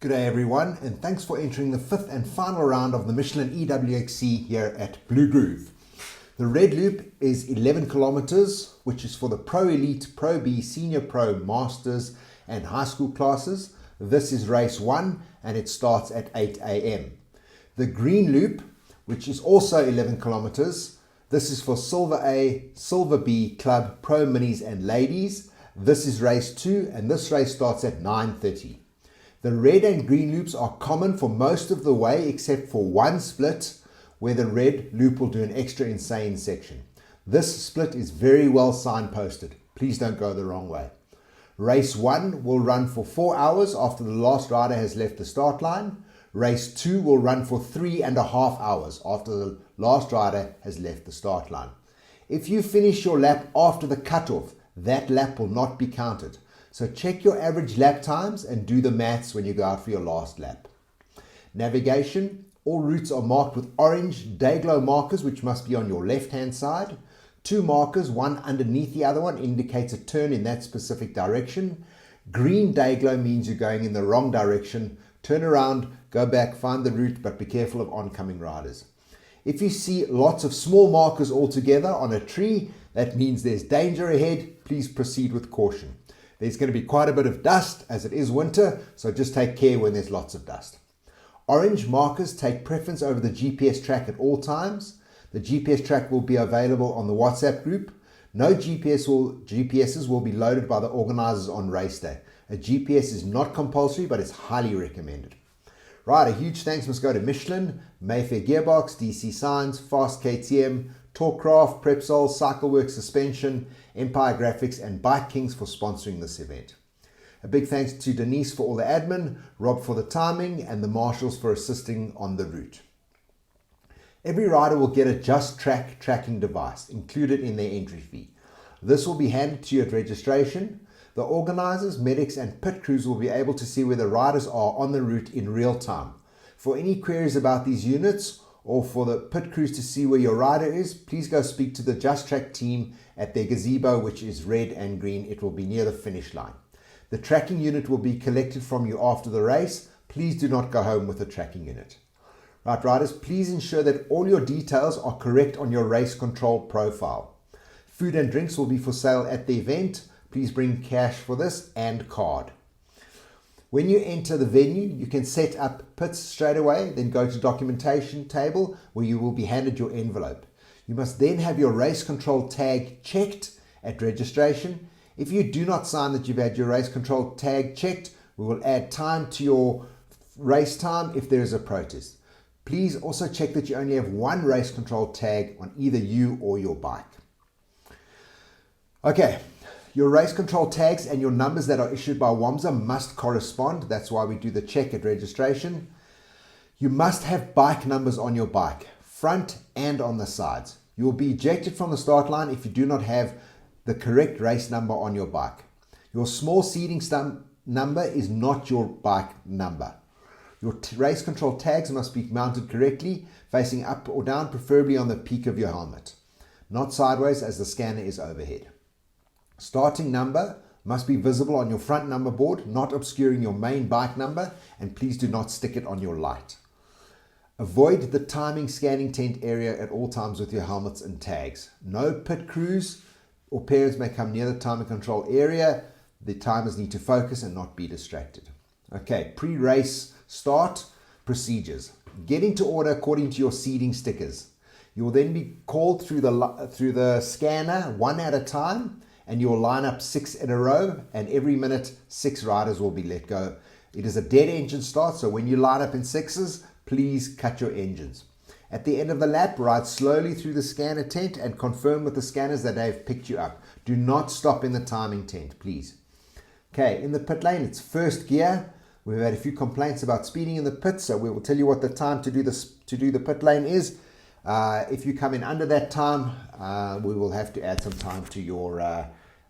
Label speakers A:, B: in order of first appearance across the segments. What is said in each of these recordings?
A: G'day everyone, and thanks for entering the fifth and final round of the Michelin EWXC here at Blue Groove. The red loop is 11 kilometers, which is for the Pro Elite, Pro B, Senior Pro, Masters and high school classes. This is race 1 and it starts at 8 a.m. The green loop, which is also 11 kilometers, this is for Silver A, Silver B, Club, Pro Minis and Ladies. This is race 2 and this race starts at 9:30. The red and green loops are common for most of the way except for one split where the red loop will do an extra insane section. This split is very well signposted. Please don't go the wrong way. Race 1 will run for 4 hours after the last rider has left the start line. Race 2 will run for 3.5 hours after the last rider has left the start line. If you finish your lap after the cutoff, that lap will not be counted. So check your average lap times and do the maths when you go out for your last lap. Navigation. All routes are marked with orange day-glow markers, which must be on your left-hand side. 2 markers, one underneath the other one, indicates a turn in that specific direction. Green day-glow means you're going in the wrong direction. Turn around, go back, find the route, but be careful of oncoming riders. If you see lots of small markers all together on a tree, that means there's danger ahead. Please proceed with caution. There's going to be quite a bit of dust as it is winter, so just take care when there's lots of dust. Orange markers take preference over the GPS track at all times. The GPS track will be available on the WhatsApp group. No GPSs will be loaded by the organizers on race day. A GPS is not compulsory, but it's highly recommended. Right, a huge thanks must go to Michelin, Mayfair Gearbox, DC Signs, Fast KTM, Torcraft, Prepsol, Cycleworks Suspension, Empire Graphics and Bike Kings for sponsoring this event. A big thanks to Denise for all the admin, Rob for the timing and the marshals for assisting on the route. Every rider will get a Just Track tracking device included in their entry fee. This will be handed to you at registration. The organizers, medics and pit crews will be able to see where the riders are on the route in real time. For any queries about these units or for the pit crews to see where your rider is, please go speak to the Just Track team at their gazebo, which is red and green. It will be near the finish line. The tracking unit will be collected from you after the race. Please do not go home with the tracking unit. Right, riders, please ensure that all your details are correct on your race control profile. Food and drinks will be for sale at the event. Please bring cash for this and card. When you enter the venue, you can set up pits straight away, then go to documentation table where you will be handed your envelope. You must then have your race control tag checked at registration. If you do not sign that you've had your race control tag checked, we will add time to your race time if there is a protest. Please also check that you only have one race control tag on either you or your bike. Okay. Your race control tags and your numbers that are issued by WAMSA must correspond. That's why we do the check at registration. You must have bike numbers on your bike, front and on the sides. You will be ejected from the start line if you do not have the correct race number on your bike. Your small seating number is not your bike number. Your race control tags must be mounted correctly, facing up or down, preferably on the peak of your helmet, not sideways as the scanner is overhead. Starting number must be visible on your front number board, not obscuring your main bike number, and please do not stick it on your light. Avoid the timing scanning tent area at all times with your helmets and tags. No pit crews or parents may come near the timing control area. The timers need to focus and not be distracted. Okay, pre-race start procedures. Get into order according to your seating stickers. You will then be called through the scanner one at a time, and you'll line up 6 in a row, and every minute 6 riders will be let go. It is a dead engine start, so when you line up in 6s, please cut your engines. At the end of the lap, ride slowly through the scanner tent and confirm with the scanners that they've picked you up. Do not stop in the timing tent, please. Okay, in the pit lane, it's first gear. We've had a few complaints about speeding in the pit, so we will tell you what the time to do the pit lane is. If you come in under that time, we will have to add some time to your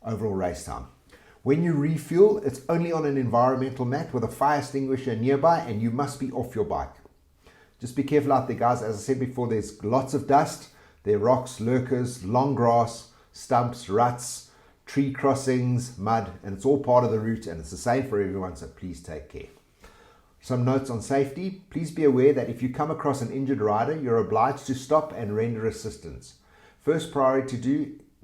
A: overall race time. When you refuel, it's only on an environmental mat with a fire extinguisher nearby, and you must be off your bike. Just be careful out there, guys. As I said before, there's lots of dust. There are rocks, lurkers, long grass, stumps, ruts, tree crossings, mud, and it's all part of the route, and it's the same for everyone, so please take care. Some notes on safety. Please be aware that if you come across an injured rider, you're obliged to stop and render assistance. First priority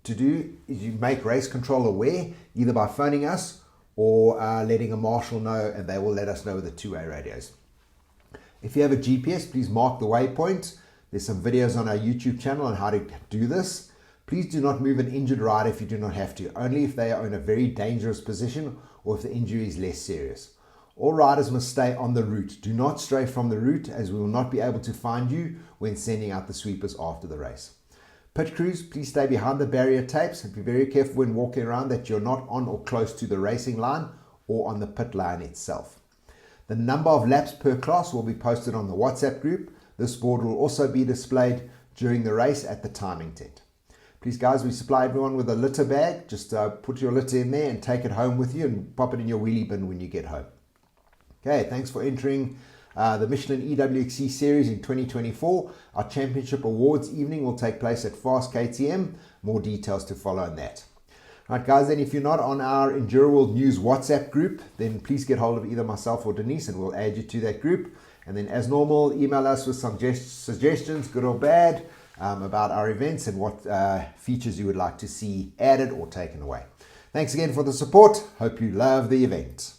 A: to do is you make race control aware, either by phoning us or letting a marshal know, and they will let us know with the two-way radios. If you have a GPS, please mark the waypoint. There's some videos on our YouTube channel on how to do this. Please do not move an injured rider if you do not have to, only if they are in a very dangerous position or if the injury is less serious. All riders must stay on the route. Do not stray from the route, as we will not be able to find you when sending out the sweepers after the race. Pit crews, please stay behind the barrier tapes and be very careful when walking around that you're not on or close to the racing line or on the pit line itself. The number of laps per class will be posted on the WhatsApp group. This board will also be displayed during the race at the timing tent. Please guys, we supply everyone with a litter bag. Just put your litter in there and take it home with you and pop it in your wheelie bin when you get home. Okay, thanks for entering the Michelin EWXC series in 2024. Our championship awards evening will take place at Fast KTM. More details to follow on that. Right guys, then if you're not on our Enduro World News WhatsApp group, then please get hold of either myself or Denise and we'll add you to that group. And then as normal, email us with some suggestions, good or bad, about our events and what features you would like to see added or taken away. Thanks again for the support. Hope you love the event.